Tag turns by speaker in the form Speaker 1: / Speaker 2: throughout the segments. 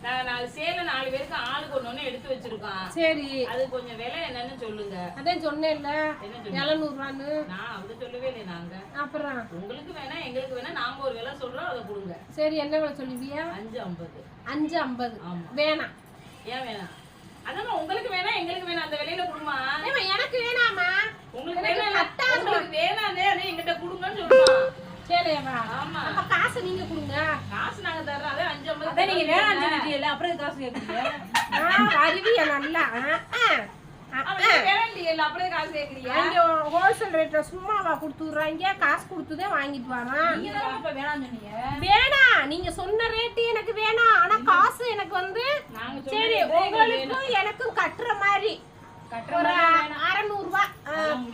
Speaker 1: நான் 4 சேலை 4 பேருக்கு ஆளுக்கு ஒண்ணு எடுத்து வச்சிருக்கோம்.
Speaker 2: சரி,
Speaker 1: அது கொஞ்சம் விலை என்னன்னு சொல்லுங்க.
Speaker 2: அதான் சொன்னேன்ல,
Speaker 1: என்ன சொன்னீங்க?
Speaker 2: 700 ரூபான்னு.
Speaker 1: நான் அப்படி சொல்லவே இல்லை. நாங்க
Speaker 2: அப்புறம்
Speaker 1: உங்களுக்கு வேணா எங்களுக்கு வேணா நாங்க ஒரு விலை சொல்றோம், அதை கொடுங்க.
Speaker 2: சரி, என்ன விலை சொல்லுவியா?
Speaker 1: 5.50.
Speaker 2: 5.50.
Speaker 1: ஆமா.
Speaker 2: வேணாம்.
Speaker 1: ஏன் வேணாம்? அதான் உங்களுக்கு வேணா எங்களுக்கு வேணாம், அந்த விலையில கொடுமா.
Speaker 2: எனக்கு வேணாமா?
Speaker 1: உங்களுக்கு வேணா உங்களுக்கு வேணாதே, அதை எங்கிட்ட கொடுங்கன்னு சொல்றோம்.
Speaker 2: சரிவா?
Speaker 1: ஆமா.
Speaker 2: அப்ப காசு நீங்க கொடுங்க.
Speaker 1: காசு நாங்க தர்றோம். அதே 5.50.
Speaker 3: அதான் நீங்க வேணாம்னு சொல்லிட்டீங்கல்ல, அப்புறம் காசு கேக்குறீங்க.
Speaker 2: வருவியா நல்லா?
Speaker 1: வேணாண்டியல்ல, அப்படியே காசு கேக்குறீங்க.
Speaker 2: இங்க ஹோல்சேல் ரேட்ல சும்மாவா கொடுத்துடுறாங்க? காசு கொடுத்துதான் வாங்கிட்டு வரோம்.
Speaker 3: நீங்க தான் இப்ப வேணாம்னு சொன்னீங்க.
Speaker 2: வேணாம், நீங்க சொன்ன ரேட்டு எனக்கு வேணாம். ஆனா காசு எனக்கு வந்து
Speaker 1: நாங்க
Speaker 2: சரி, உங்களுக்கும் எனக்கும் கட்டுற மாதிரி ஒரு 600 ரூபாய்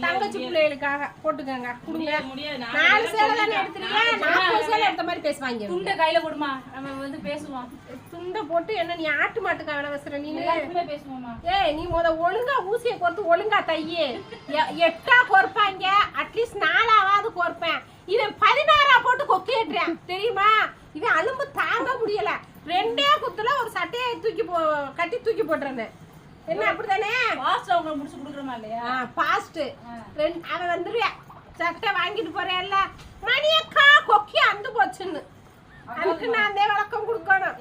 Speaker 2: தங்கச்சி பிள்ளைகளுக்காக போட்டுக்கங்க, கொடுங்க.
Speaker 1: முடியாது.
Speaker 2: 4 சேலை தானே எடுத்துறீங்க, 40 சேலை எடுத்த மாதிரி பேசுவாங்க.
Speaker 3: துண்டை கையில கொடுமா, நம்ம வந்து பேசுவோம்.
Speaker 2: துண்டை போட்டு என்ன நீ ஆட்டு மாட்டுக்கா வேலை பேசுற நீ?
Speaker 3: எல்லாருக்குமே பேசுவோமா?
Speaker 2: ஏய், நீ ஒழுங்கா ஊசியை கோர்த்து ஒழுங்கா தையே. 8ஆ கோர்ப்பாங்க, அட்லீஸ்ட் 4ஆவது கோர்ப்பேன். இவன் 16ஆ போட்டு கொக்கேட்டுறேன் தெரியுமா? இவன் அலும்பு தாங்க முடியல. 2 குத்துல ஒரு சட்டையை கட்டி தூக்கி போட்டுறேன்னு. என்ன அப்படித்தானே?
Speaker 3: பாஸ்டா உங்களுக்கு முடிச்சு கொடுக்குறோமா இல்லையா?
Speaker 2: பாஸ்ட் அவன் வந்துருவேன். சட்டை வாங்கிட்டு போறேன்ல, மணியக்கா கொக்கி அந்து போச்சுன்னு. அதுக்கு நான் விளக்கம் கொடுக்கணும்.